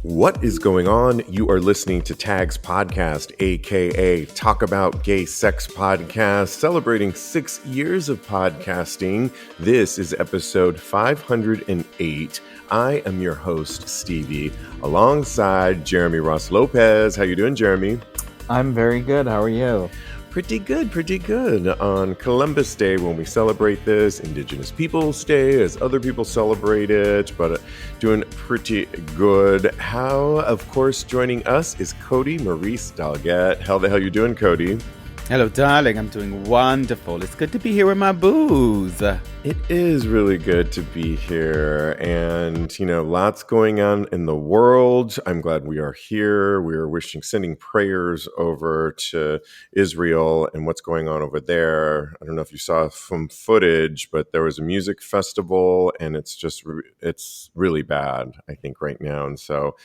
What is going on? You are listening to TAGSPodcast, aka Talk About Gay Sex Podcast, celebrating 6 years of podcasting. This is episode 508. I am your host, Stevie, alongside Jeremy Ross Lopez. How you doing, Jeremy? I'm very good. How are you? Pretty good. On Columbus Day, when we celebrate this, Indigenous Peoples Day, as other people celebrate it, but doing pretty good. How, of course, joining us is Kodi, Maurice, Doggette. How the hell you doing, Kodi? Hello, darling. I'm doing wonderful. It's good to be here with my booze. It is really good to be here. And, lots going on in the world. I'm glad we are here. We are sending prayers over to Israel and what's going on over there. I don't know if you saw some footage, but there was a music festival and it's really bad, I think, right now. And so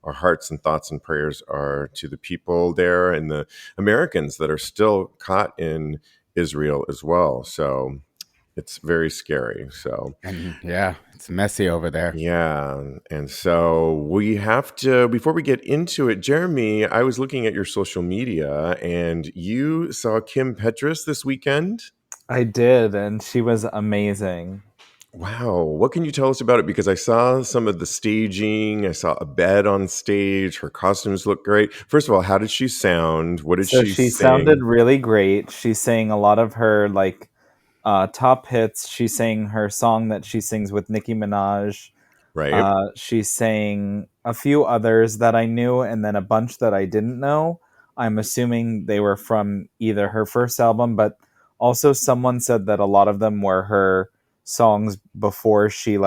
our hearts and thoughts and prayers are to the people there and the Americans that are still caught in Israel as well. So it's very scary. So yeah, it's messy over there. Yeah. And so we have to, before we get into it, Jeremy, I was looking at your social media and you saw Kim Petras this weekend. I did, and she was amazing. Wow. What can you tell us about it? Because I saw some of the staging. I saw a bed on stage. Her costumes look great. First of all, how did she sound? What did she She sing? sounded really great. She sang a lot of her top hits. She sang her song that she sings with Nicki Minaj. Right. She sang a few others that I knew and then a bunch that I didn't know. I'm assuming they were from either her first album, but also someone said that a lot of them were her songs before she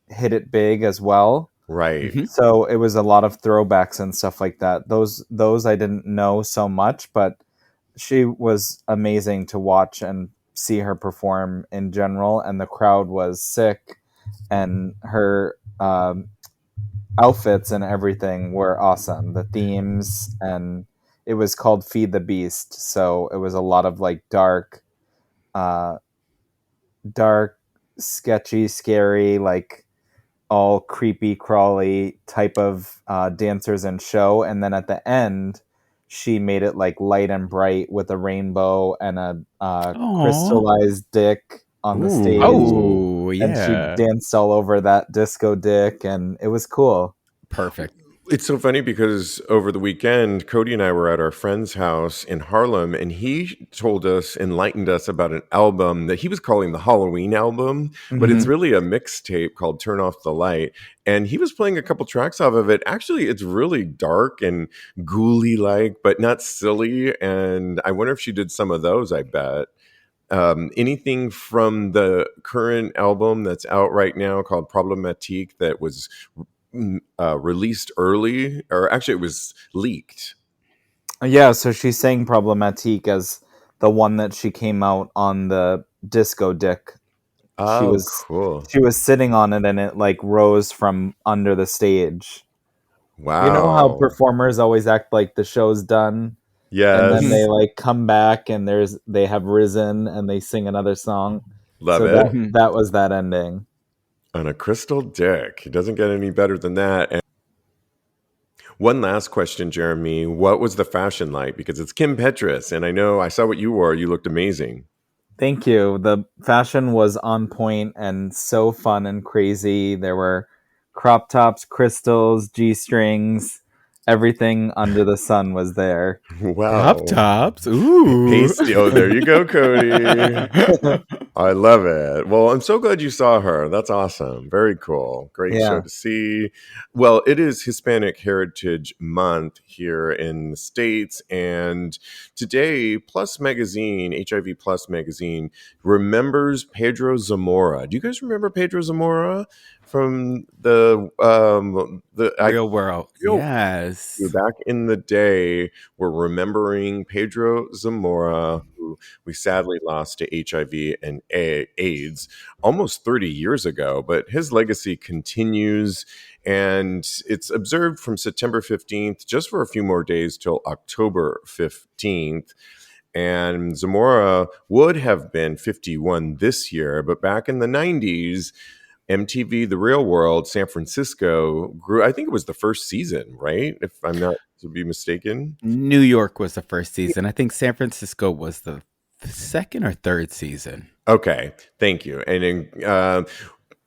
hit it big as well. Right. Mhm. So it was a lot of throwbacks and stuff like that. Those I didn't know so much, but she was amazing to watch and see her perform in general, and the crowd was sick, and her outfits and everything were awesome. The themes, and it was called Feed the Beast, so it was a lot of dark, sketchy, scary, all creepy crawly type of dancers and show. And then at the end she made it light and bright with a rainbow and a crystallized dick on the stage. Oh, yeah. And she danced all over that disco dick, and it was cool. Perfect. It's so funny because over the weekend, Kodi and I were at our friend's house in Harlem, and he enlightened us about an album that he was calling the Halloween album, but it's really a mixtape called Turn Off the Light. And he was playing a couple tracks off of it. Actually, it's really dark and ghouly-like, but not silly. And I wonder if she did some of those, I bet. Anything from the current album that's out right now called Problematique that was released early, or actually it was leaked. Yeah, so she sang Problematique as the one that she came out on the disco dick. Cool. She was sitting on it, and it rose from under the stage. Wow. You know how performers always act like the show's done? Yes. And then they come back and they have risen and they sing another song. Love so it. That was that ending. On a crystal dick. It doesn't get any better than that. And one last question, Jeremy. What was the fashion like? Because it's Kim Petras, and I saw what you wore. You looked amazing. Thank you. The fashion was on point and so fun and crazy. There were crop tops, crystals, G-strings. Everything under the sun was there. Wow. Crop tops. Ooh. Pasty. Oh, there you go, Kodi. I love it. Well, I'm so glad you saw her. That's awesome. Very cool. Great show to see. Well, it is Hispanic Heritage Month here in the States. And today, Plus Magazine, HIV Plus Magazine, remembers Pedro Zamora. Do you guys remember Pedro Zamora from the real world? Yes. Back in the day, we're remembering Pedro Zamora, who we sadly lost to HIV and AIDS almost 30 years ago, but his legacy continues, and it's observed from September 15th just for a few more days till October 15th. And Zamora would have been 51 this year, but back in the 90s, MTV The Real World, San Francisco grew, I think it was the first season, right? If I'm not to be mistaken. New York was the first season. I think San Francisco was the second or third season. Okay, thank you. And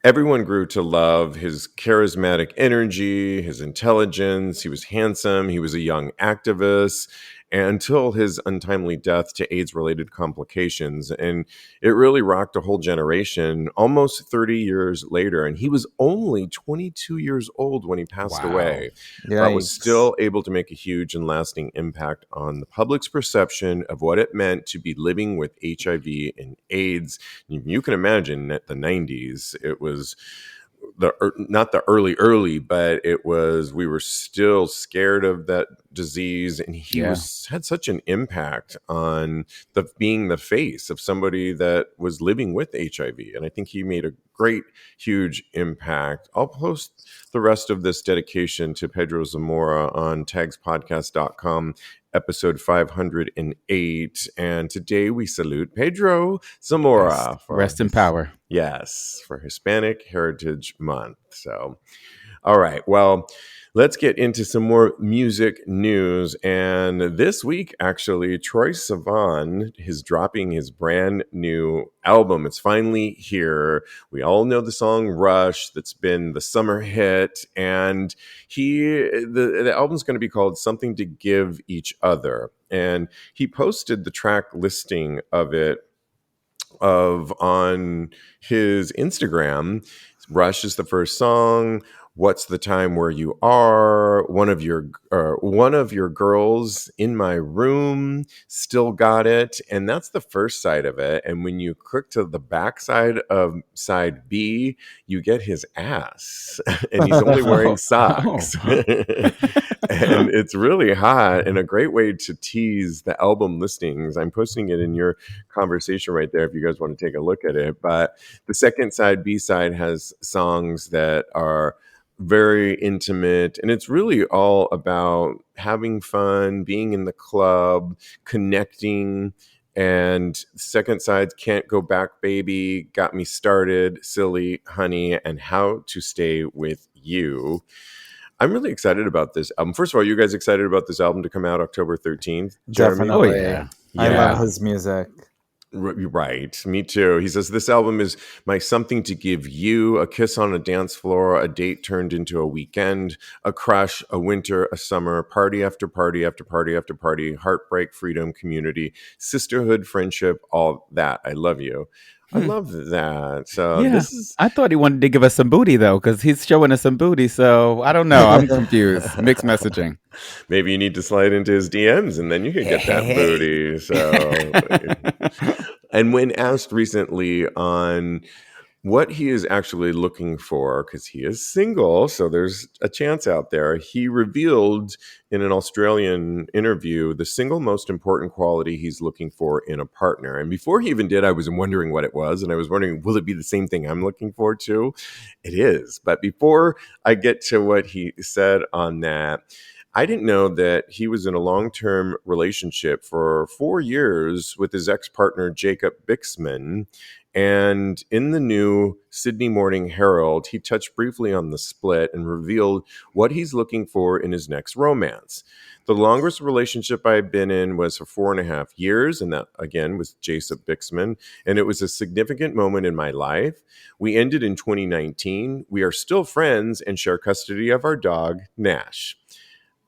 everyone grew to love his charismatic energy, his intelligence. He was handsome. He was a young activist, and until his untimely death to AIDS-related complications. And it really rocked a whole generation almost 30 years later. And he was only 22 years old when he passed away, but was still able to make a huge and lasting impact on the public's perception of what it meant to be living with HIV and AIDS. You can imagine at the 90s, it was not the early, but it was, we were still scared of that disease, and he had such an impact on being the face of somebody that was living with HIV, and I think he made a great, huge impact. I'll post the rest of this dedication to Pedro Zamora on TAGSPodcast.com, episode 508, and today we salute Pedro Zamora. Rest in power. Yes, for Hispanic Heritage Month. So, all right. Well, let's get into some more music news. And this week, actually, Troye Sivan is dropping his brand new album. It's finally here. We all know the song Rush, that's been the summer hit. And the album's going to be called Something to Give Each Other. And he posted the track listing of it on his Instagram. Rush is the first song. What's the Time Where You Are? One of your girls in my room, Still Got It. And that's the first side of it. And when you click to the back side of side B, you get his ass. And he's only wearing socks. And it's really hot and a great way to tease the album listings. I'm posting it in your conversation right there if you guys want to take a look at it. But the second side, B side, has songs that are very intimate, and it's really all about having fun, being in the club, connecting. And second side's Can't Go Back Baby, Got Me Started, Silly Honey, and How to Stay With You. I'm really excited about this album. First of all, you guys excited about this album to come out October 13th? Jeremy? Definitely. Oh, yeah. I love his music. Right. Me too. He says, this album is my something to give you: a kiss on a dance floor, a date turned into a weekend, a crush, a winter, a summer, party after party after party after party, heartbreak, freedom, community, sisterhood, friendship, all that. I love you. I love that. So this is... I thought he wanted to give us some booty, though, because he's showing us some booty. So I don't know. I'm confused. Mixed messaging. Maybe you need to slide into his DMs and then you can get that booty. So, and when asked recently on what he is actually looking for, because he is single, so there's a chance out there, he revealed in an Australian interview the single most important quality he's looking for in a partner. And before he even did, I was wondering what it was, and I was wondering, will it be the same thing I'm looking for too? It is. But before I get to what he said on that, I didn't know that he was in a long-term relationship for 4 years with his ex-partner, Jacob Bixman. And in the new Sydney Morning Herald, he touched briefly on the split and revealed what he's looking for in his next romance. The longest relationship I've been in was for 4.5 years, and that, again, was Jacob Bixman, and it was a significant moment in my life. We ended in 2019. We are still friends and share custody of our dog, Nash.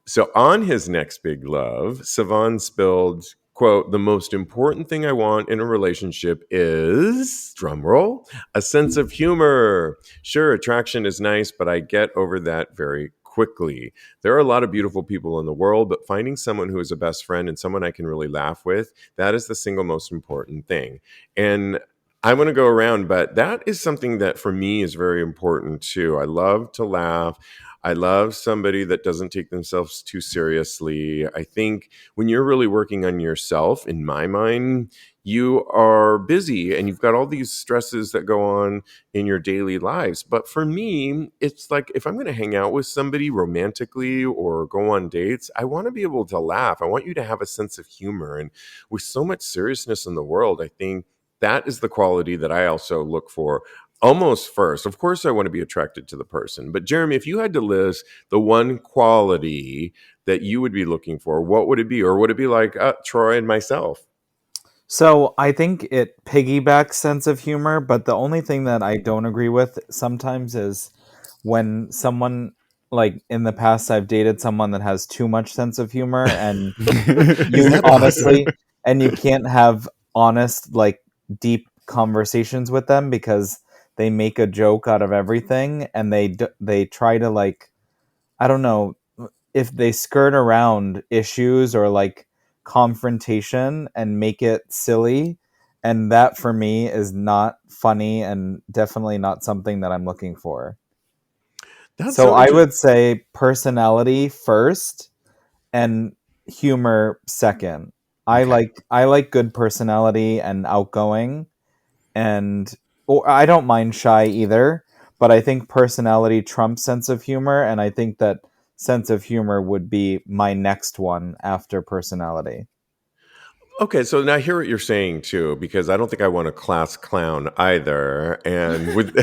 So on his next big love, Sivan spilled, quote, the most important thing I want in a relationship is, drumroll, a sense of humor. Sure, attraction is nice, but I get over that very quickly. There are a lot of beautiful people in the world, but finding someone who is a best friend and someone I can really laugh with, that is the single most important thing. And I want to go around, but that is something that for me is very important too. I love to laugh. I love somebody that doesn't take themselves too seriously. I think when you're really working on yourself, in my mind, you are busy and you've got all these stresses that go on in your daily lives. But for me, it's like if I'm going to hang out with somebody romantically or go on dates, I want to be able to laugh. I want you to have a sense of humor. And with so much seriousness in the world, I think that is the quality that I also look for almost first. Of course, I want to be attracted to the person. But Jeremy, if you had to list the one quality that you would be looking for, what would it be? Or would it be like Troy and myself? So I think it piggybacks sense of humor, but the only thing that I don't agree with sometimes is when someone, like in the past, I've dated someone that has too much sense of humor, and Is you that possible? honestly, and you can't have honest, like deep conversations with them because they make a joke out of everything, and they try to, like, I don't know, if they skirt around issues or like confrontation and make it silly, and that for me is not funny and definitely not something that I'm looking for. That's So so I interesting. would say personality first and humor second. Okay. I like good personality and outgoing, and or I don't mind shy either, but I think personality trumps sense of humor, and I think that sense of humor would be my next one after personality. Okay, so now I hear what you're saying too, because I don't think I want a class clown either. And with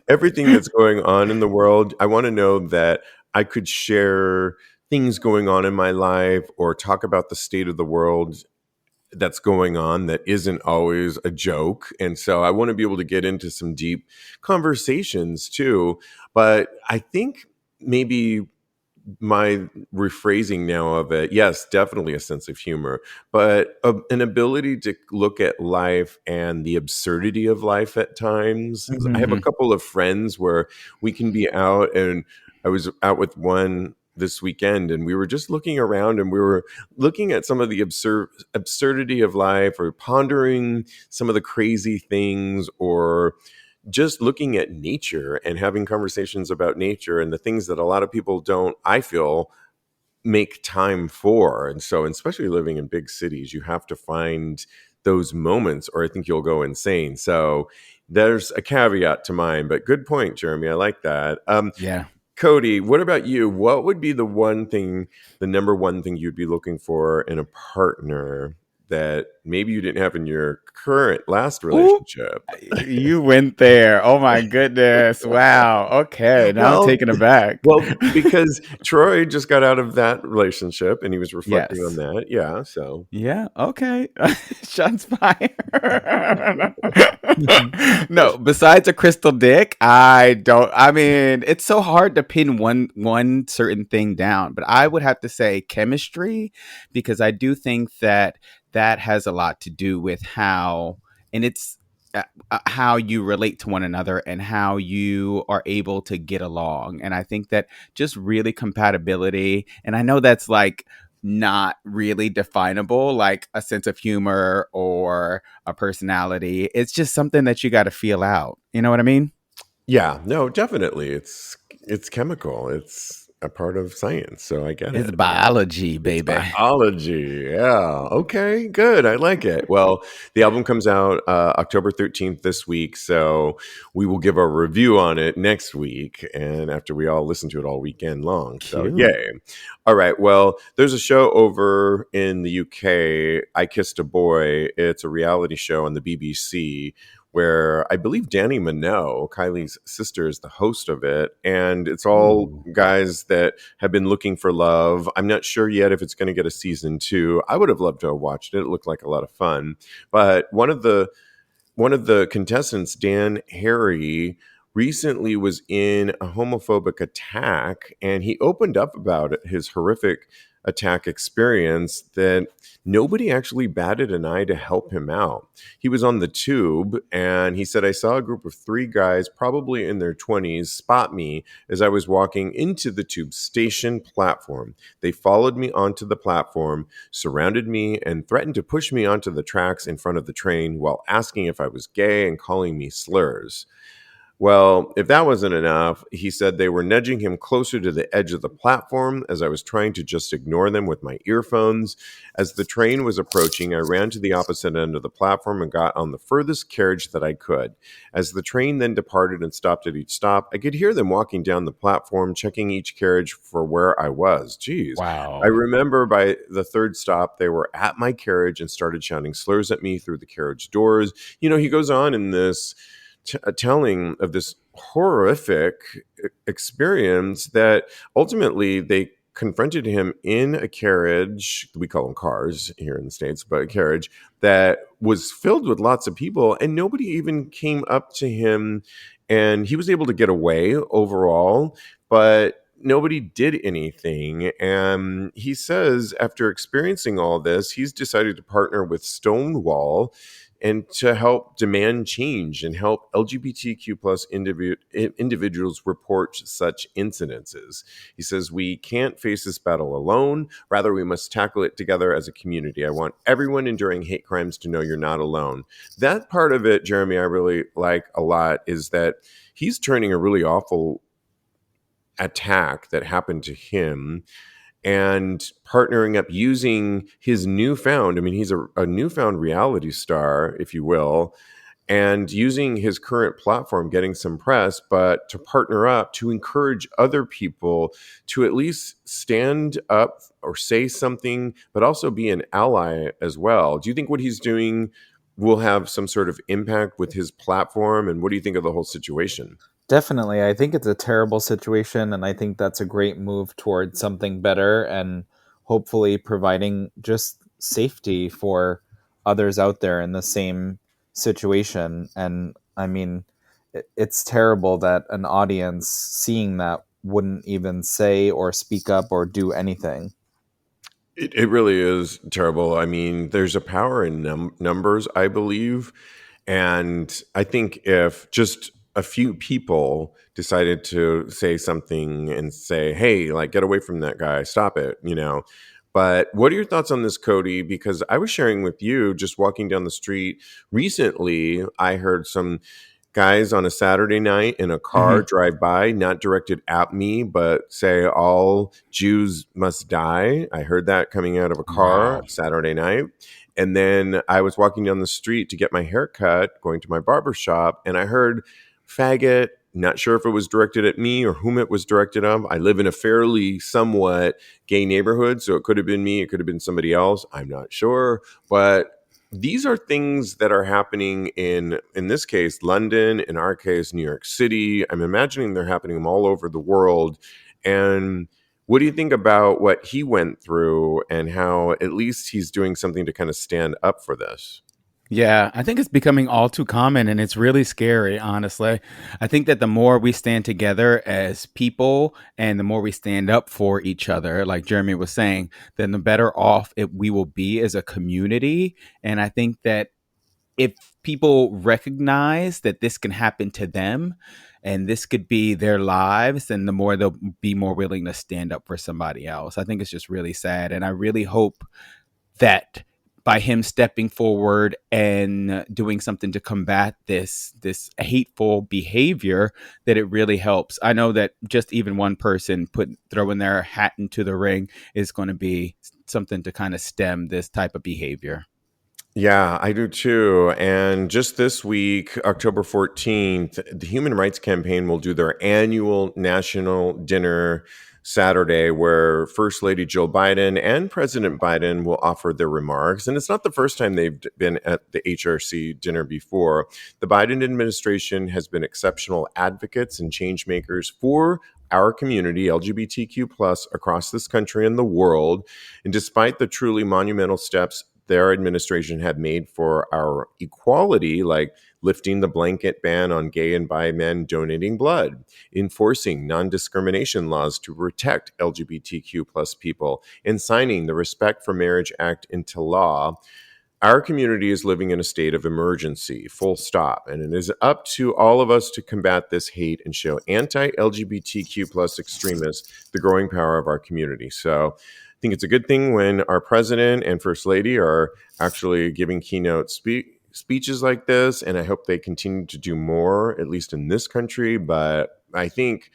everything that's going on in the world, I want to know that I could share things going on in my life or talk about the state of the world that's going on that isn't always a joke. And so I want to be able to get into some deep conversations too. But I think maybe my rephrasing now of it, yes, definitely a sense of humor, but an ability to look at life and the absurdity of life at times. I have a Hmm. couple of friends where we can be out, and I was out with one this weekend, and we were just looking around, and we were looking at some of the absurdity of life, or pondering some of the crazy things, or just looking at nature and having conversations about nature and the things that a lot of people don't, I feel, make time for. And so, especially living in big cities, you have to find those moments or I think you'll go insane. So there's a caveat to mine, but good point, Jeremy. I like that. Yeah. Kodi, what about you? What would be the one thing, the number one thing you'd be looking for in a partner that maybe you didn't have in your current last Ooh, relationship? you went there. Oh my goodness. Wow. Okay. Now I'm Well, taken aback. because Troy just got out of that relationship and he was reflecting on Yes. that. Yeah. So, Yeah, okay. Shots fired. No, besides a crystal dick, I mean, it's so hard to pin one certain thing down, but I would have to say chemistry, because I do think that that has a lot to do with how, and it's how you relate to one another and how you are able to get along. And I think that just really compatibility, and I know that's like not really definable, like a sense of humor or a personality. It's just something that you got to feel out. You know what I mean? yeah, no, definitely. It's chemical. It's a part of science. So I get It's it. biology, It's baby. biology. Yeah. Okay. Good. I like it. Well, the album comes out October 13th this week. So we will give a review on it next week. And after we all listen to it all weekend long. So, Cute. yay. All right. Well, there's a show over in the UK, I Kissed a Boy. It's a reality show on the BBC where I believe Danny Minogue, Kylie's sister, is the host of it. And it's all Ooh. guys that have been looking for love. I'm not sure yet if it's going to get a season 2. I would have loved to have watched it. It looked like a lot of fun. But one of the contestants, Dan Harry, recently was in a homophobic attack, and he opened up about it, his horrific attack experience, that nobody actually batted an eye to help him out. He was on the tube, and he said, I saw a group of 3 guys, probably in their 20s, spot me as I was walking into the tube station platform. They followed me onto the platform, surrounded me, and threatened to push me onto the tracks in front of the train while asking if I was gay and calling me slurs. Well, if that wasn't enough, he said they were nudging him closer to the edge of the platform as I was trying to just ignore them with my earphones. As the train was approaching, I ran to the opposite end of the platform and got on the furthest carriage that I could. As the train then departed and stopped at each stop, I could hear them walking down the platform, checking each carriage for where I was. Geez. I Wow. remember by the third stop, they were at my carriage and started shouting slurs at me through the carriage doors. He goes on in this telling of this horrific experience that ultimately they confronted him in a carriage. We call them cars here in the States, but a carriage that was filled with lots of people, and nobody even came up to him, and he was able to get away overall, but nobody did anything. And he says after experiencing all this, he's decided to partner with Stonewall and to help demand change and help LGBTQ plus individuals report such incidences. He says, we can't face this battle alone. Rather, we must tackle it together as a community. I want everyone enduring hate crimes to know you're not alone. That part of it, Jeremy, I really like a lot, is that he's turning a really awful attack that happened to him and partnering up using his newfound, I mean, he's a newfound reality star, if you will, and using his current platform, getting some press, but to partner up to encourage other people to at least stand up or say something, but also be an ally as well. Do you think what he's doing will have some sort of impact with his platform? And what do you think of the whole situation? Definitely. I think it's a terrible situation, and I think that's a great move towards something better and hopefully providing just safety for others out there in the same situation. And I mean, it's terrible that an audience seeing that wouldn't even say or speak up or do anything. It really is terrible. I mean, there's a power in numbers, I believe. And I think if just a few people decided to say something and say, hey, like, get away from that guy, stop it, you know. But what are your thoughts on this, Kodi? Because I was sharing with you just walking down the street recently, I heard some guys on a Saturday night in a car drive by, not directed at me, but say all Jews must die. I heard that coming out of a car Saturday night. And then I was walking down the street to get my hair cut, going to my barber shop, and I heard faggot. Not sure if it was directed at me or whom it was directed at. I live in a fairly somewhat gay neighborhood, so it could have been me, it could have been somebody else. I'm not sure. But these are things that are happening in this case, London, in our case, New York City. I'm imagining they're happening all over the world. And what do you think about what he went through and how at least he's doing something to kind of stand up for this? Yeah, I think it's becoming all too common, and it's really scary, honestly. I think that the more we stand together as people and the more we stand up for each other, like Jeremy was saying, then the better off we will be as a community. And I think that if people recognize that this can happen to them and this could be their lives, then the more they'll be more willing to stand up for somebody else. I think it's just really sad. And I really hope that by him stepping forward and doing something to combat this hateful behavior, that it really helps. I know that just even one person throwing their hat into the ring is going to be something to kind of stem this type of behavior. Yeah, I do too. And just this week, October 14th, the Human Rights Campaign will do their annual national dinner Saturday, where First Lady Jill Biden and President Biden will offer their remarks. And it's not the first time they've been at the HRC dinner before. The Biden administration has been exceptional advocates and change makers for our community, LGBTQ plus, across this country and the world. And despite the truly monumental steps their administration had made for our equality, like lifting the blanket ban on gay and bi men donating blood, enforcing non-discrimination laws to protect LGBTQ plus people, and signing the Respect for Marriage Act into law, our community is living in a state of emergency, full stop. And it is up to all of us to combat this hate and show anti-LGBTQ plus extremists the growing power of our community. So I think it's a good thing when our president and first lady are actually giving keynote speeches like this. And I hope they continue to do more, at least in this country. But I think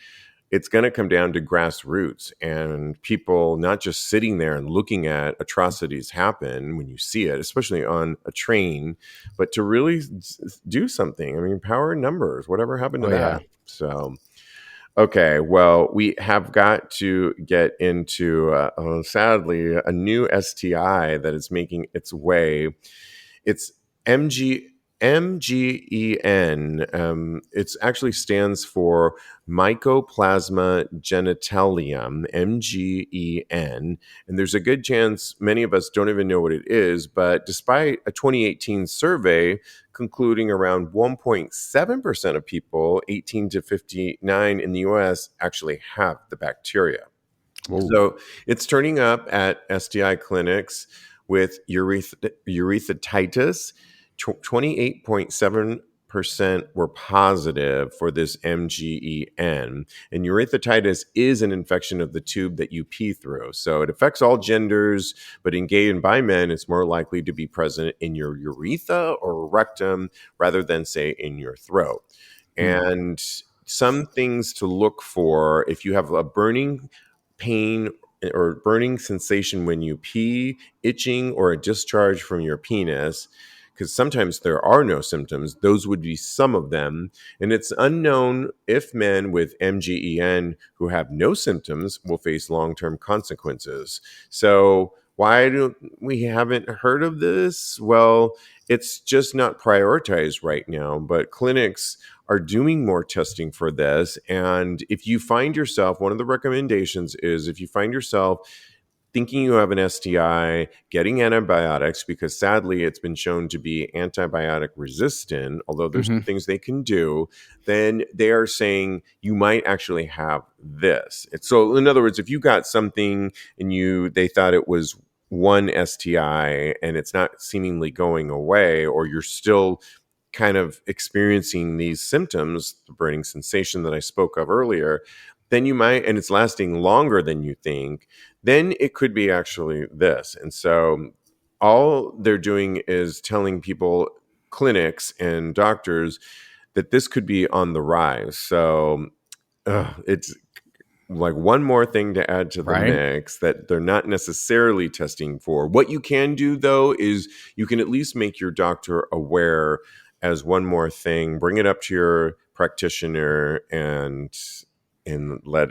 it's going to come down to grassroots and people not just sitting there and looking at atrocities happen when you see it, especially on a train, but to really do something. I mean, power in numbers, whatever happened to that? So, okay, well, we have got to get into, sadly, a new STI that is making its way. It's Mgen, MGEN. It actually stands for Mycoplasma genitalium, MGEN. And there's a good chance many of us don't even know what it is. But despite a 2018 survey concluding around 1.7% of people 18 to 59 in the US actually have the bacteria. Whoa. So it's turning up at STI clinics with urethritis. 28.7% were positive for this MGEN. And urethritis is an infection of the tube that you pee through. So it affects all genders, but in gay and bi men, it's more likely to be present in your urethra or rectum rather than, say, in your throat. And some things to look for if you have a burning pain or burning sensation when you pee, itching, or a discharge from your penis, because sometimes there are no symptoms. Those would be some of them. And it's unknown if men with MGEN who have no symptoms will face long-term consequences. So why don't we haven't heard of this? Well, it's just not prioritized right now, but clinics are doing more testing for this. And if you find yourself, one of the recommendations is if you find yourself thinking you have an STI, getting antibiotics, because sadly it's been shown to be antibiotic resistant, although there's some things they can do, then they are saying you might actually have this. So in other words, if you got something and they thought it was one STI and it's not seemingly going away, or you're still kind of experiencing these symptoms, the burning sensation that I spoke of earlier, then you might, and it's lasting longer than you think, then it could be actually this. And so all they're doing is telling people, clinics and doctors, that this could be on the rise. So it's like one more thing to add to the mix that they're not necessarily testing for. What you can do, though, is you can at least make your doctor aware as one more thing, bring it up to your practitioner and let,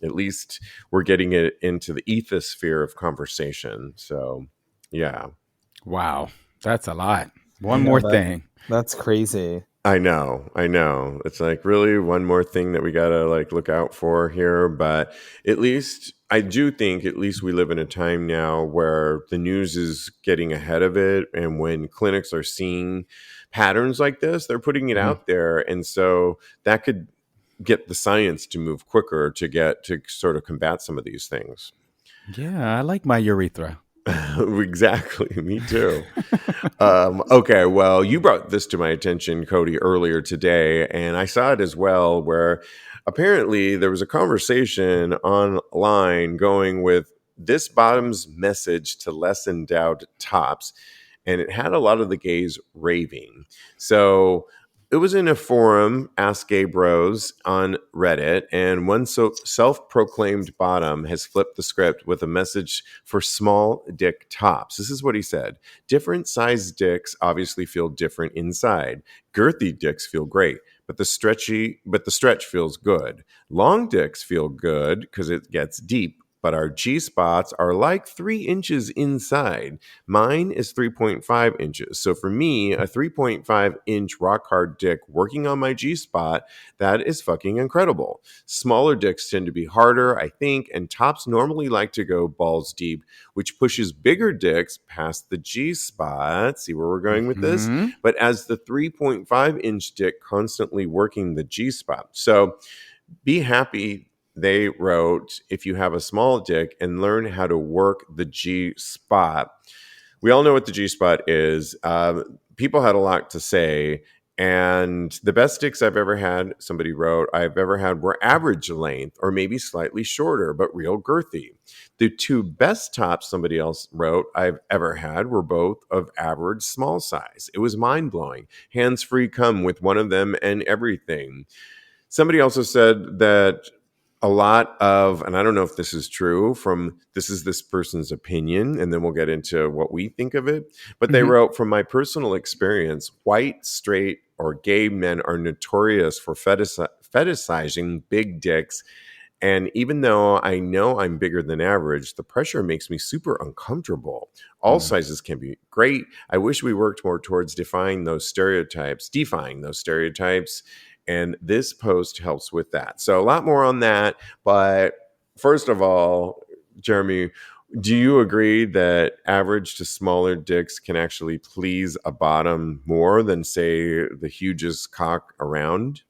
at least we're getting it into the ethosphere of conversation. So, yeah. Wow. That's a lot. One more thing. That's crazy. I know. It's like really one more thing that we got to look out for here. But at least I do think at least we live in a time now where the news is getting ahead of it. And when clinics are seeing patterns like this, they're putting it out there. And so that could get the science to move quicker to sort of combat some of these things. Yeah, I like my urethra. Exactly. Me too. Okay. Well, you brought this to my attention, Kodi, earlier today, and I saw it as well, where apparently there was a conversation online going with this bottom's message to less endowed tops, and it had a lot of the gays raving. So it was in a forum, Ask Gay Bros, on Reddit, and one self-proclaimed bottom has flipped the script with a message for small dick tops. This is what he said. Different sized dicks obviously feel different inside. Girthy dicks feel great, but the stretch feels good. Long dicks feel good because it gets deep, but our G-spots are like 3 inches inside. Mine is 3.5 inches. So for me, a 3.5 inch rock hard dick working on my G-spot, that is fucking incredible. Smaller dicks tend to be harder, I think, and tops normally like to go balls deep, which pushes bigger dicks past the G-spot. See where we're going with this? But as the 3.5 inch dick constantly working the G-spot. So be happy, they wrote, if you have a small dick and learn how to work the G-spot. We all know what the G-spot is. People had a lot to say. And the best dicks I've ever had, somebody wrote, were average length or maybe slightly shorter, but real girthy. The 2 best tops, somebody else wrote, I've ever had were both of average small size. It was mind-blowing. Hands-free cum with one of them and everything. Somebody also said that a lot of, and I don't know if this is true, this is this person's opinion, and then we'll get into what we think of it. But they wrote, from my personal experience, white, straight, or gay men are notorious for fetishizing big dicks And even though I know I'm bigger than average, the pressure makes me super uncomfortable. All sizes can be great. I wish we worked more towards defying those stereotypes. And this post helps with that. So a lot more on that. But first of all, Jeremy, do you agree that average to smaller dicks can actually please a bottom more than, say, the hugest cock around?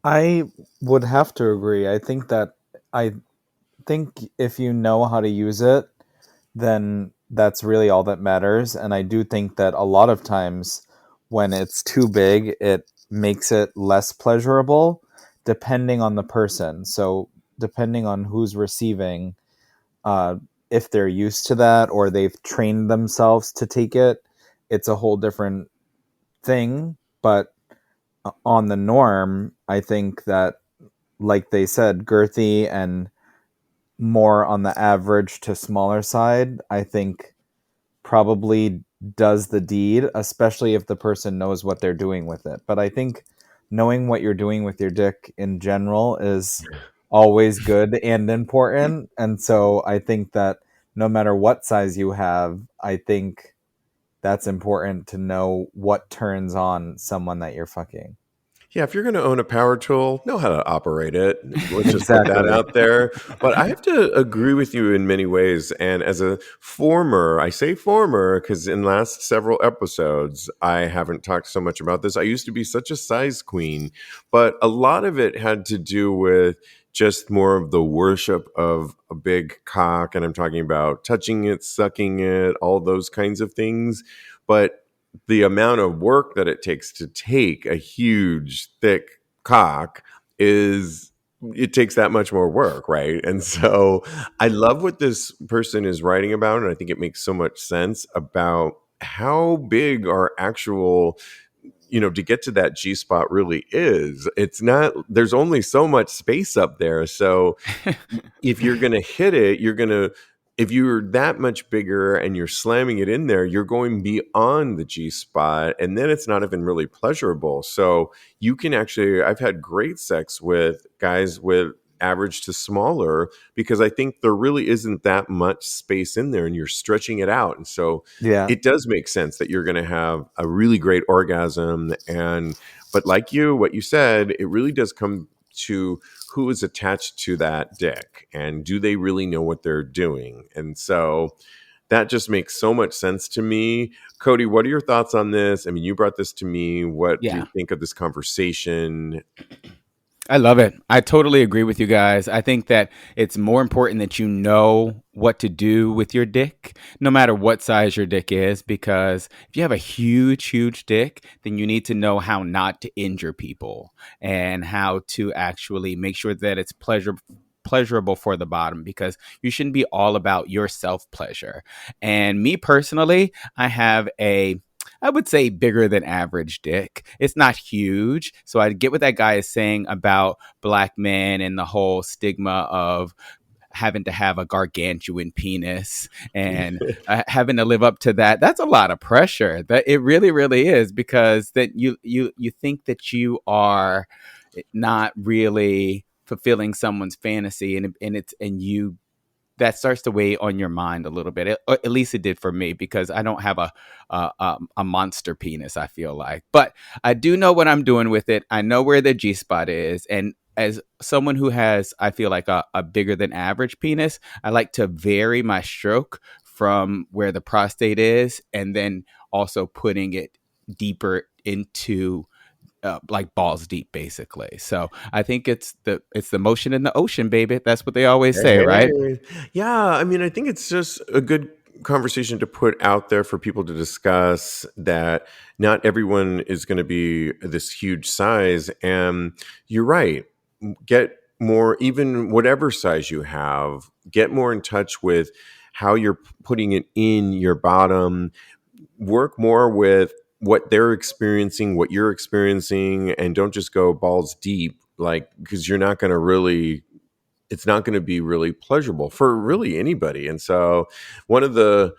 I would have to agree. I think if you know how to use it, then that's really all that matters. And I do think that a lot of times when it's too big, it makes it less pleasurable depending on the person. So depending on who's receiving, uh, if they're used to that or they've trained themselves to take it, it's a whole different thing. But on the norm, I think that, like they said, girthy and more on the average to smaller side, I think probably does the deed, especially if the person knows what they're doing with it. But I think knowing what you're doing with your dick in general is always good and important. And so I think that no matter what size you have, I think that's important to know what turns on someone that you're fucking. Yeah, if you're going to own a power tool, know how to operate it. Let's just put that Exactly. out there. But I have to agree with you in many ways. And as a former, I say former because in last several episodes, I haven't talked so much about this. I used to be such a size queen, but a lot of it had to do with just more of the worship of a big cock. And I'm talking about touching it, sucking it, all those kinds of things. But the amount of work that it takes to take a huge, thick cock it takes that much more work, right? And so I love what this person is writing about, and I think it makes so much sense about how big our actual, to get to that G spot really is. It's not, there's only so much space up there. So if you're going to hit it, if you're that much bigger and you're slamming it in there, you're going beyond the G spot. And then it's not even really pleasurable. So you can actually, I've had great sex with guys with average to smaller because I think there really isn't that much space in there and you're stretching it out. And so Yeah. it does make sense that you're going to have a really great orgasm. But like what you said, it really does come to who is attached to that dick and do they really know what they're doing. And so that just makes so much sense to me. Kodi, what are your thoughts on this? I mean, you brought this to me. What do you think of this conversation? I love it. I totally agree with you guys. I think that it's more important that you know what to do with your dick, no matter what size your dick is, because if you have a huge, huge dick, then you need to know how not to injure people and how to actually make sure that it's pleasurable for the bottom, because you shouldn't be all about your self-pleasure. And me personally, I would say bigger than average dick. It's not huge. So I get what that guy is saying about black men and the whole stigma of having to have a gargantuan penis and having to live up to that. That's a lot of pressure. That it really, really is, because that you think that you are not really fulfilling someone's fantasy, and you that starts to weigh on your mind a little bit. At least it did for me, because I don't have a monster penis, I feel like. But I do know what I'm doing with it. I know where the G spot is. And as someone who has, I feel like a bigger than average penis, I like to vary my stroke from where the prostate is, and then also putting it deeper into like balls deep, basically. So I think it's the motion in the ocean, baby. That's what they always say, right? Hey. Yeah, I mean, I think it's just a good conversation to put out there for people to discuss that not everyone is going to be this huge size. And you're right. Get more, even whatever size you have, get more in touch with how you're putting it in your bottom. Work more with what they're experiencing, what you're experiencing, and don't just go balls deep, like, because you're not going to really, it's not going to be really pleasurable for really anybody. And so one of the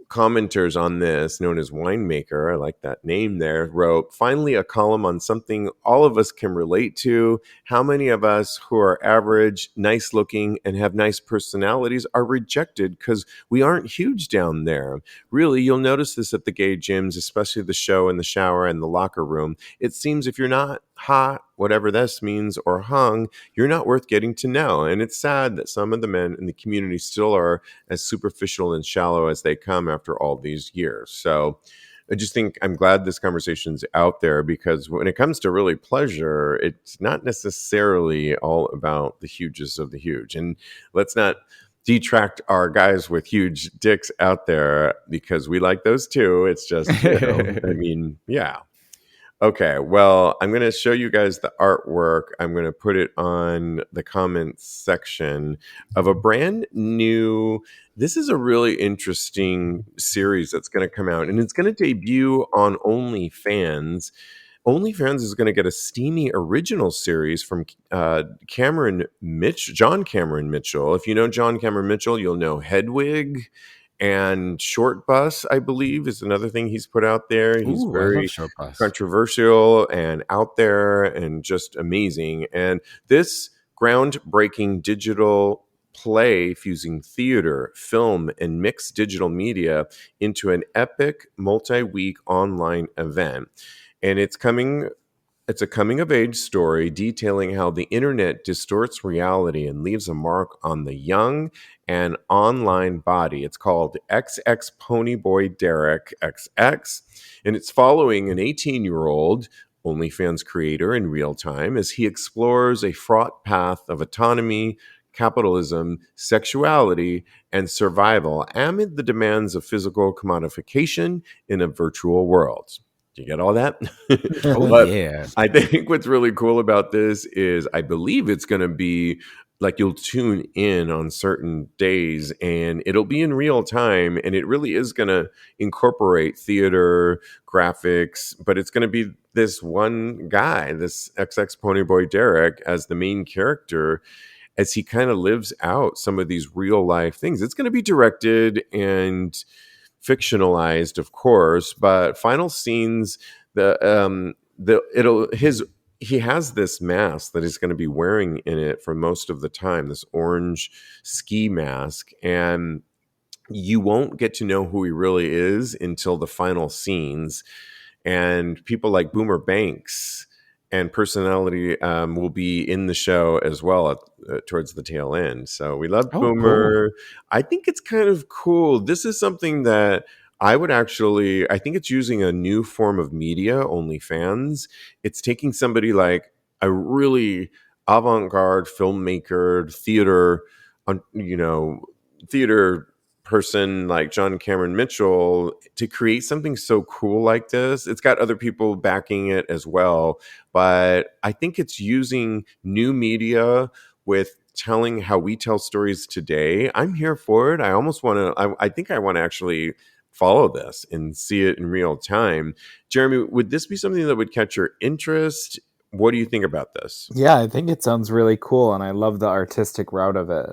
commenters on this, known as Winemaker, I like that name there, wrote, finally a column on something all of us can relate to. How many of us who are average, nice looking, and have nice personalities are rejected because we aren't huge down there? Really, you'll notice this at the gay gyms, especially the show and the shower and the locker room. It seems if you're not hot, whatever this means, or hung, you're not worth getting to know. And it's sad that some of the men in the community still are as superficial and shallow as they come after all these years. So I just think I'm glad this conversation's out there, because when it comes to really pleasure, it's not necessarily all about the huges of the huge. And let's not detract our guys with huge dicks out there, because we like those too. It's just, I mean, yeah. Okay, well, I'm going to show you guys the artwork. I'm going to put it on the comments section of a brand new. This is a really interesting series that's going to come out, and it's going to debut on OnlyFans. OnlyFans is going to get a steamy original series from John Cameron Mitchell. If you know John Cameron Mitchell, you'll know Hedwig. And Short Bus, I believe, is another thing he's put out there. He's very controversial and out there and just amazing. And this groundbreaking digital play fusing theater, film, and mixed digital media into an epic multi-week online event. And it's a coming-of-age story detailing how the internet distorts reality and leaves a mark on the young and online body. It's called xXPonyBoyDerekXx, and it's following an 18-year-old OnlyFans creator in real time as he explores a fraught path of autonomy, capitalism, sexuality, and survival amid the demands of physical commodification in a virtual world. Do you get all that? But yeah. I think what's really cool about this is I believe it's going to be like you'll tune in on certain days and it'll be in real time, and it really is going to incorporate theater, graphics, but it's going to be this one guy, this xXPonyBoy Derek, as the main character, as he kind of lives out some of these real life things. It's going to be directed and fictionalized, of course, but final scenes, he has this mask that he's going to be wearing in it for most of the time, this orange ski mask, and you won't get to know who he really is until the final scenes. And people like Boomer Banks and Personality will be in the show as well towards the tail end. So we love Boomer. Cool. I think it's kind of cool. This is something that I think it's using a new form of media, OnlyFans. It's taking somebody like a really avant-garde filmmaker, theater person like John Cameron Mitchell to create something so cool like this. It's got other people backing it as well, but I think it's using new media with telling how we tell stories today. I'm here for it. I almost want to, I think I want to actually follow this and see it in real time. Jeremy, would this be something that would catch your interest? What do you think about this? Yeah, I think it sounds really cool, and I love the artistic route of it.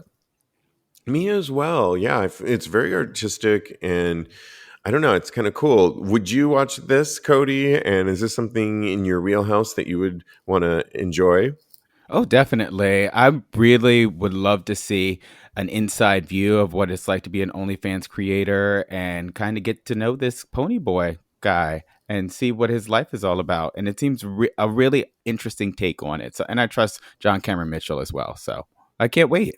Me as well. Yeah, it's very artistic, and I don't know, it's kind of cool. Would you watch this, Kodi? And is this something in your wheelhouse that you would want to enjoy? Oh, definitely. I really would love to see an inside view of what it's like to be an OnlyFans creator and kind of get to know this pony boy guy and see what his life is all about. And it seems a really interesting take on it. So, and I trust John Cameron Mitchell as well. So I can't wait.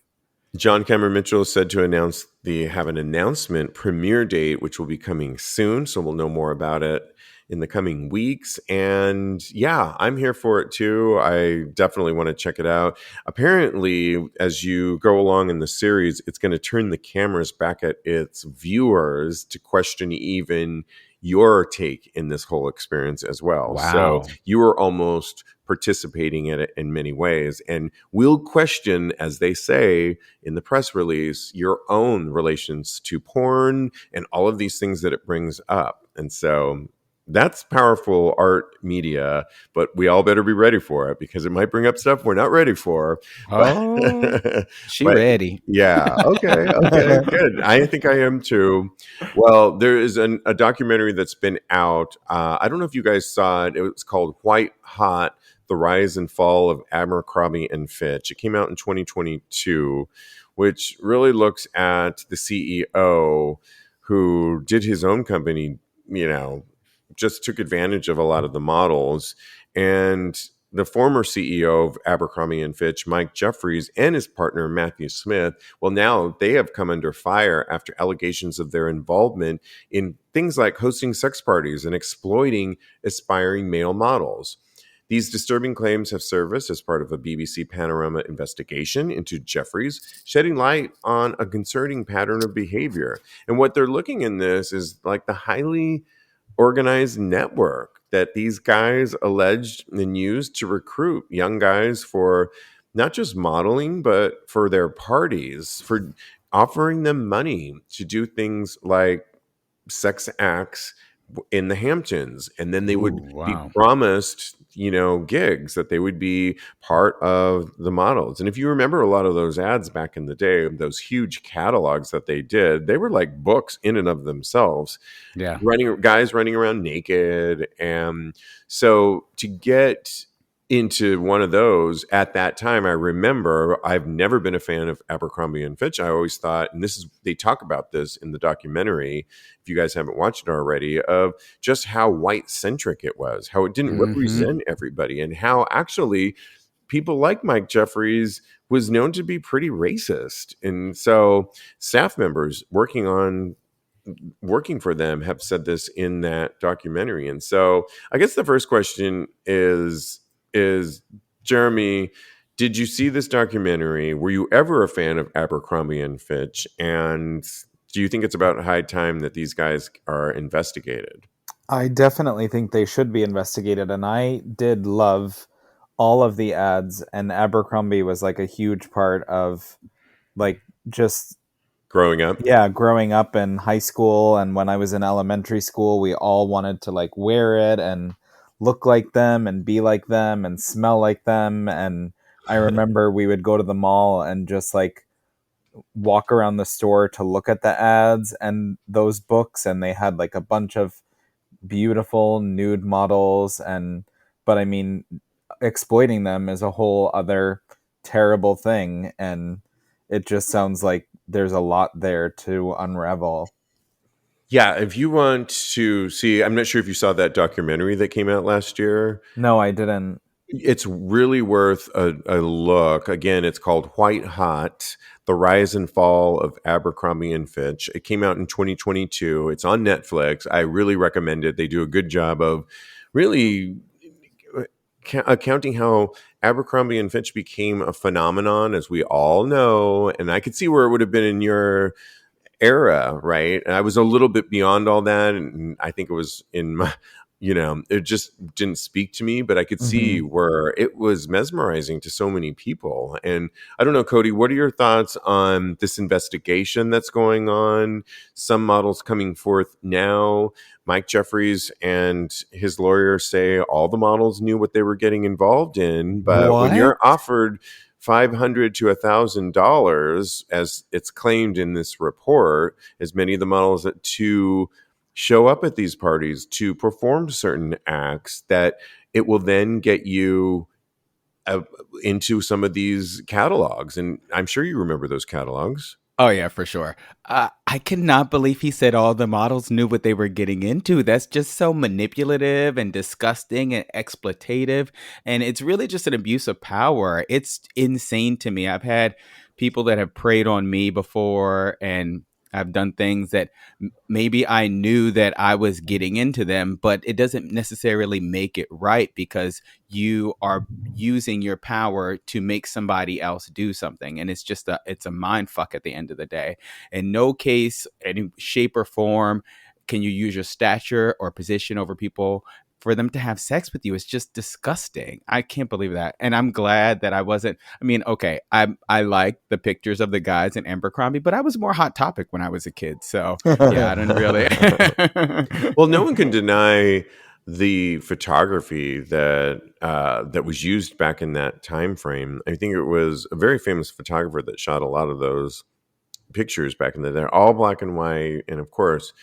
John Cameron Mitchell is said to have an announcement premiere date, which will be coming soon. So we'll know more about it in the coming weeks. And yeah, I'm here for it too. I definitely want to check it out. Apparently, as you go along in the series, it's going to turn the cameras back at its viewers to question even your take in this whole experience as well. Wow. So you are almost participating in it in many ways, and will question, as they say in the press release, your own relations to porn and all of these things that it brings up. And so that's powerful art media, but we all better be ready for it because it might bring up stuff we're not ready for. But, Oh, she but ready. yeah, okay, good. I think I am too. Well, there is a documentary that's been out. I don't know if you guys saw it. It was called White Hot: The Rise and Fall of Abercrombie and Fitch. It came out in 2022, which really looks at the CEO who did his own company, you know, just took advantage of a lot of the models. And the former CEO of Abercrombie and Fitch, Mike Jeffries, and his partner, Matthew Smith, well, now they have come under fire after allegations of their involvement in things like hosting sex parties and exploiting aspiring male models. These disturbing claims have surfaced as part of a BBC Panorama investigation into Jeffries, shedding light on a concerning pattern of behavior. And what they're looking in this is like the highly organized network that these guys alleged and used to recruit young guys for not just modeling, but for their parties, for offering them money to do things like sex acts in the Hamptons. And then they would Ooh, be wow. promised, you know, gigs that they would be part of the models. And if you remember a lot of those ads back in the day, those huge catalogs that they did, they were like books in and of themselves, Yeah. running around naked. And so to get into one of those at that time, I remember I've never been a fan of Abercrombie and Fitch. I always thought, and this is, they talk about this in the documentary, if you guys haven't watched it already, of just how white centric it was, how it didn't Mm-hmm. represent everybody, and how actually people like Mike Jeffries was known to be pretty racist. And so staff members working for them have said this in that documentary. And so I guess the first question is Jeremy, did you see this documentary? Were you ever a fan of Abercrombie and Fitch? And do you think it's about high time that these guys are investigated? I definitely think they should be investigated, and I did love all of the ads, and Abercrombie was like a huge part of like just Growing up? yeah, growing up in high school and when I was in elementary school, we all wanted to like wear it and look like them and be like them and smell like them. And I remember we would go to the mall and just like walk around the store to look at the ads and those books, and they had like a bunch of beautiful nude models. And but I mean, exploiting them is a whole other terrible thing, and it just sounds like there's a lot there to unravel. Yeah, if you want to see, I'm not sure if you saw that documentary that came out last year. No, I didn't. It's really worth a look. Again, it's called White Hot: The Rise and Fall of Abercrombie and Fitch. It came out in 2022. It's on Netflix. I really recommend it. They do a good job of really accounting how Abercrombie and Fitch became a phenomenon, as we all know. And I could see where it would have been in your era, right? And I was a little bit beyond all that, and I think it was in my, it just didn't speak to me, but I could see Hmm. where it was mesmerizing to so many people. And I don't know, Kodi, what are your thoughts on this investigation that's going on? Some models coming forth now. Mike Jeffries and his lawyers say all the models knew what they were getting involved in, but when What? you're offered $500 to $1,000, as it's claimed in this report, as many of the models that to show up at these parties to perform certain acts, that it will then get you uh, into some of these catalogs. And I'm sure you remember those catalogs. Oh yeah, for sure. I cannot believe he said all the models knew what they were getting into. That's just so manipulative and disgusting and exploitative, and it's really just an abuse of power. It's insane to me. I've had people that have preyed on me before, and I've done things that maybe I knew that I was getting into them, but it doesn't necessarily make it right because you are using your power to make somebody else do something, and it's a mind fuck at the end of the day. In no case, any shape or form, can you use your stature or position over people for them to have sex with you is just disgusting. I can't believe that. And I'm glad that I wasn't. I mean, okay, I like the pictures of the guys in Abercrombie, but I was more Hot Topic when I was a kid. So yeah, I didn't really. Well, no one can deny the photography that that was used back in that time frame. I think it was a very famous photographer that shot a lot of those pictures back in the day, all black and white, and of course,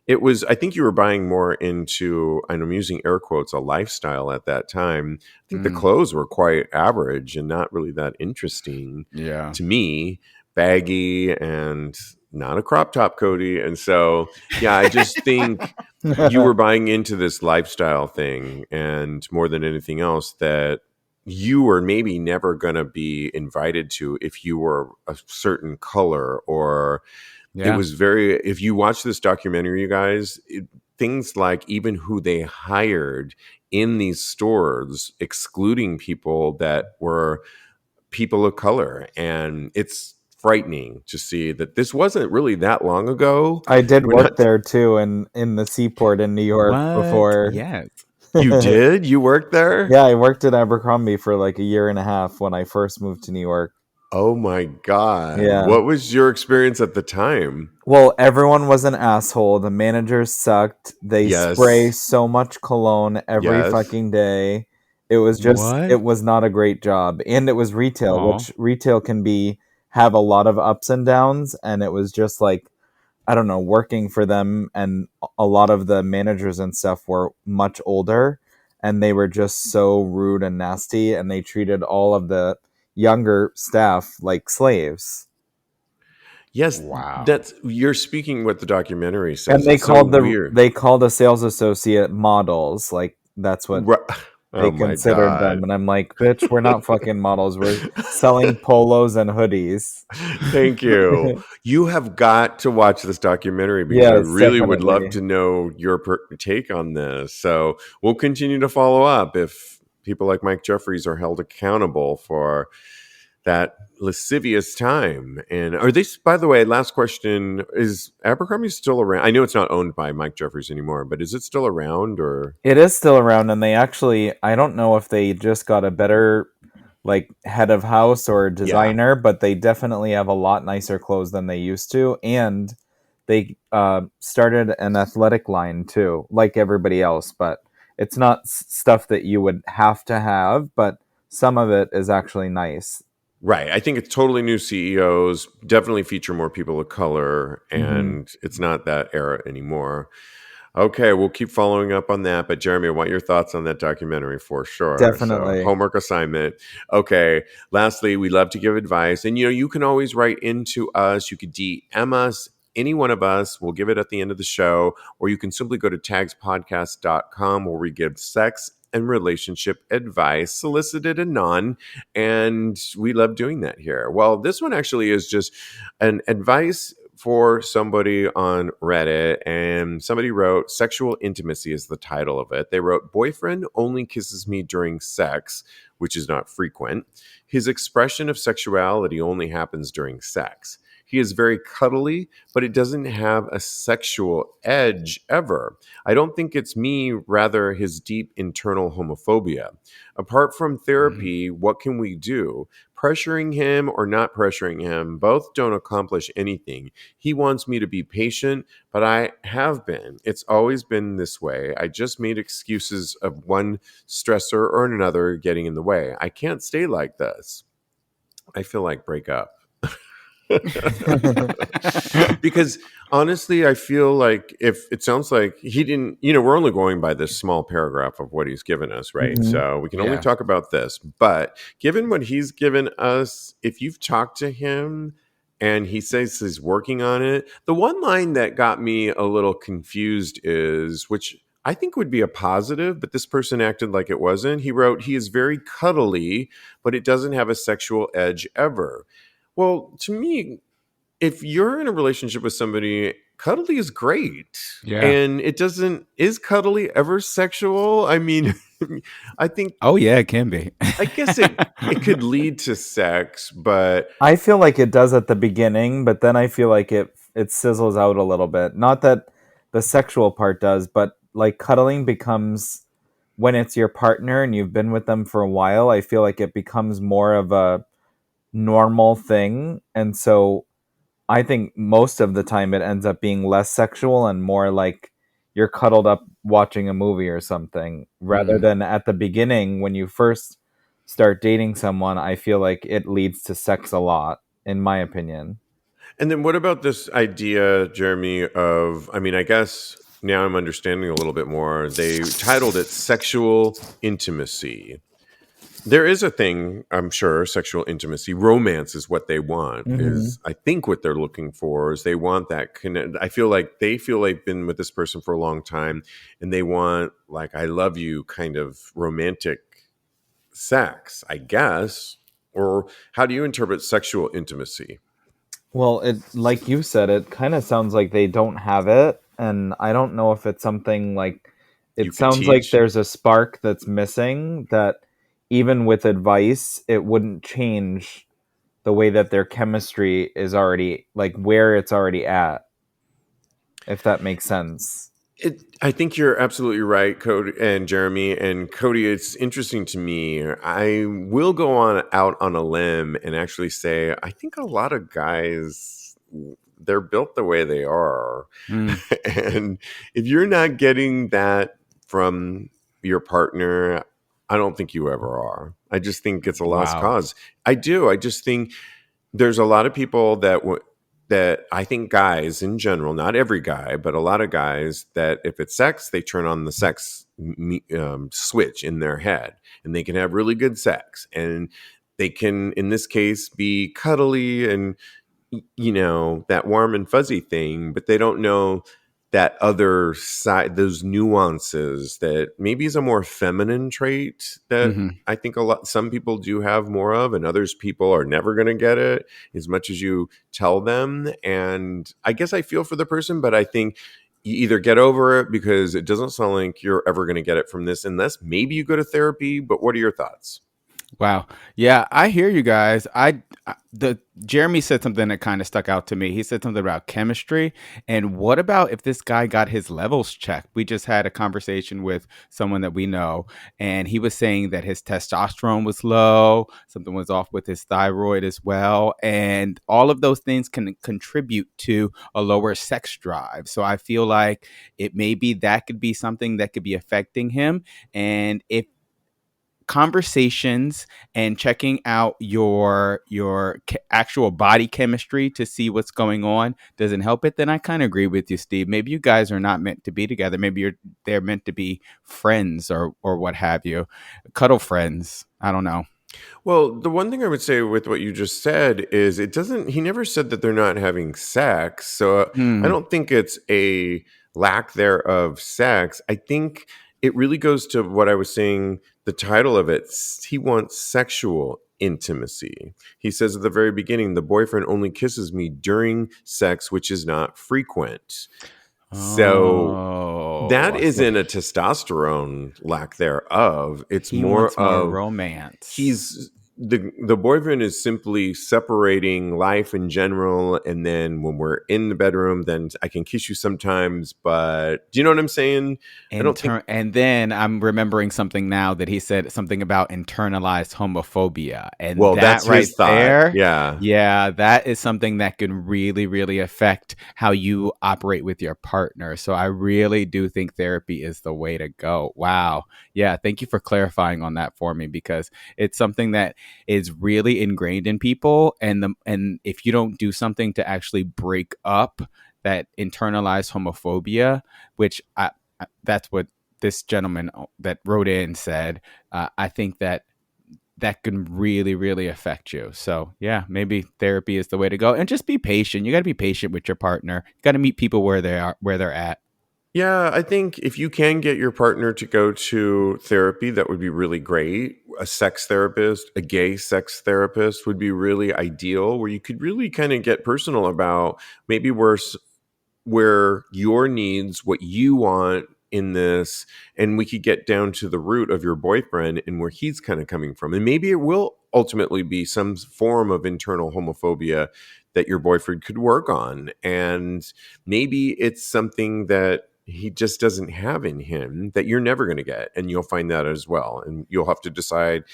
it was. I think you were buying more into, and I'm using air quotes, a lifestyle at that time. I think the clothes were quite average and not really that interesting to me. Baggy and not a crop top, Kodi. And so, yeah, I just think you were buying into this lifestyle thing, and more than anything else, that you were maybe never going to be invited to if you were a certain color, or it was very, if you watch this documentary, you guys, things like even who they hired in these stores, excluding people that were people of color. And it's frightening to see that this wasn't really that long ago. I did work there too, in the seaport in New York before. Yes. You did? You worked there? Yeah, I worked at Abercrombie for like a year and a half when I first moved to New York. Oh my God. Yeah. What was your experience at the time? Well, everyone was an asshole. The managers sucked. They spray so much cologne every fucking day. It was just, it was not a great job. And it was retail, which retail can have a lot of ups and downs. And it was just like, I don't know, working for them, and a lot of the managers and stuff were much older, and they were just so rude and nasty, and they treated all of the younger staff like slaves. Yes, that's, you're speaking what the documentary says. And they called a sales associate models, like that's what they considered them. And I'm like, bitch, we're not fucking models. We're selling polos and hoodies. Thank you. You have got to watch this documentary, because I really would love to know your take on this. So we'll continue to follow up if people like Mike Jeffries are held accountable for that lascivious time. And are they, by the way, last question, is Abercrombie still around? I know it's not owned by Mike Jeffries anymore, but is it still around? Or it is still around, and they actually, I don't know if they just got a better like head of house or designer, but they definitely have a lot nicer clothes than they used to. And they started an athletic line too, like everybody else, but it's not stuff that you would have to have, but some of it is actually nice. Right. I think it's totally new CEOs, definitely feature more people of color, and it's not that era anymore. Okay, we'll keep following up on that. But Jeremy, I want your thoughts on that documentary for sure. Definitely. So, homework assignment. Okay. Lastly, we love to give advice. And, you can always write into us. You could DM us, any one of us. We'll give it at the end of the show. Or you can simply go to TAGSPodcast.com, where we give sex and relationship advice, solicited and non, and we love doing that here. Well, this one actually is just an advice for somebody on Reddit, and somebody wrote, "Sexual intimacy" is the title of it. They wrote, "Boyfriend only kisses me during sex, which is not frequent. His expression of sexuality only happens during sex. He is very cuddly, but it doesn't have a sexual edge ever. I don't think it's me, rather his deep internal homophobia. Apart from therapy, what can we do? Pressuring him or not pressuring him, both don't accomplish anything. He wants me to be patient, but I have been. It's always been this way. I just made excuses of one stressor or another getting in the way. I can't stay like this. I feel like break up." Because honestly, I feel like, if it sounds like he didn't, we're only going by this small paragraph of what he's given us, right? So we can only talk about this. But given what he's given us, if you've talked to him and he says he's working on it, the one line that got me a little confused is, which I think would be a positive, but this person acted like it wasn't. He wrote, "He is very cuddly, but it doesn't have a sexual edge ever." Well, to me, if you're in a relationship with somebody, cuddly is great. Yeah. And is cuddly ever sexual? I mean, I think. Oh, yeah, it can be. I guess it could lead to sex, but. I feel like it does at the beginning, but then I feel like it sizzles out a little bit. Not that the sexual part does, but like cuddling becomes when it's your partner and you've been with them for a while, I feel like it becomes more of a normal thing. And so I think most of the time it ends up being less sexual and more like you're cuddled up watching a movie or something, rather than at the beginning when you first start dating someone. I feel like it leads to sex a lot, in my opinion. And then what about this idea, Jeremy, of, I mean, I guess now I'm understanding a little bit more. They titled it sexual intimacy. There is a thing, I'm sure, sexual intimacy. Romance is what they want, is I think what they're looking for is they want that connect. I feel like they feel they've been with this person for a long time and they want like, I love you kind of romantic sex, I guess. Or how do you interpret sexual intimacy? Well, it, like you said, it kind of sounds like they don't have it, and I don't know if it's something like, You it could sounds like teach. there's a spark that's missing, that even with advice it wouldn't change the way that their chemistry is already, like, where it's already at, if that makes sense. I think you're absolutely right, Cody and Jeremy and Cody. It's interesting to me. I will go on out on a limb and actually say I think a lot of guys, they're built the way they are, and if you're not getting that from your partner, I don't think you ever are. I just think it's a lost Wow. cause. I do. I just think there's a lot of people that I think guys in general, not every guy, but a lot of guys that if it's sex, they turn on the sex switch in their head and they can have really good sex. And they can, in this case, be cuddly and, you know, that warm and fuzzy thing, but they don't know that other side, those nuances that maybe is a more feminine trait that I think some people do have more of, and others people are never going to get it as much as you tell them. And I guess I feel for the person, but I think you either get over it because it doesn't sound like you're ever going to get it from this unless maybe you go to therapy. But what are your thoughts? Wow. Yeah, I hear you guys. The Jeremy said something that kind of stuck out to me. He said something about chemistry. And what about if this guy got his levels checked? We just had a conversation with someone that we know, and he was saying that his testosterone was low, something was off with his thyroid as well, and all of those things can contribute to a lower sex drive. So I feel like it maybe that could be something that could be affecting him. And if conversations and checking out your actual body chemistry to see what's going on doesn't help it, then I kind of agree with you, Steve. Maybe you guys are not meant to be together. Maybe they're meant to be friends or what have you, cuddle friends. I don't know. Well, the one thing I would say with what you just said is he never said that they're not having sex. So I don't think it's a lack there of sex. I think it really goes to what I was saying, the title of it. He wants sexual intimacy. He says at the very beginning, the boyfriend only kisses me during sex, which is not frequent. So that Oh, so isn't a testosterone lack thereof. It's he more wants more of romance. he's the boyfriend is simply separating life in general, and then when we're in the bedroom, then I can kiss you sometimes. But do you know what I'm saying? I don't think. And then I'm remembering something now that he said something about internalized homophobia, and Well, that that's right his thought. there, Yeah. yeah, that is something that can really, really affect how you operate with your partner. So I really do think therapy is the way to go. Wow, yeah, thank you for clarifying on that for me, because it's something that is really ingrained in people, and if you don't do something to actually break up that internalized homophobia, which that's what this gentleman that wrote in said. I think that can really, really affect you. So yeah, maybe therapy is the way to go, and just be patient. You got to be patient with your partner. You got to meet people where they're at. Yeah, I think if you can get your partner to go to therapy, that would be really great. A sex therapist, a gay sex therapist would be really ideal, where you could really kind of get personal about maybe where your needs, what you want in this, and we could get down to the root of your boyfriend and where he's kind of coming from. And maybe it will ultimately be some form of internal homophobia that your boyfriend could work on. And maybe it's something that he just doesn't have in him that you're never going to get. And you'll find that as well. And you'll have to decide,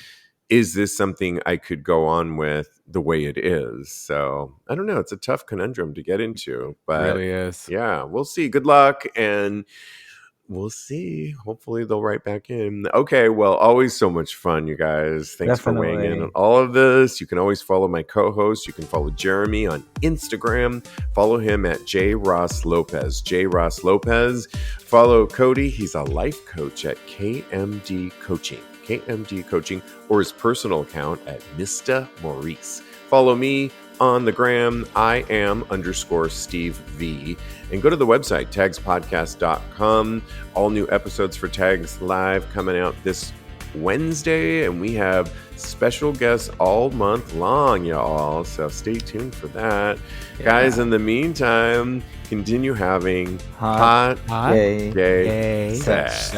is this something I could go on with the way it is? So I don't know. It's a tough conundrum to get into, but It really is. yeah, we'll see. Good luck. And we'll see. Hopefully they'll write back in. Okay, well, always so much fun, you guys. Thanks for weighing in on all of this. You can always follow my co-host. You can follow Jeremy on Instagram. Follow him at JRossLopez. JRossLopez. Follow Kodi. He's a life coach at KMD Coaching. KMD Coaching, or his personal account at Mr. Maurice. Follow me on the gram. I am _Steve V. And go to the website, TAGSPodcast.com. All new episodes for Tags Live coming out this Wednesday. And we have special guests all month long, y'all. So stay tuned for that. Yeah. Guys, in the meantime, continue having hot gay sex.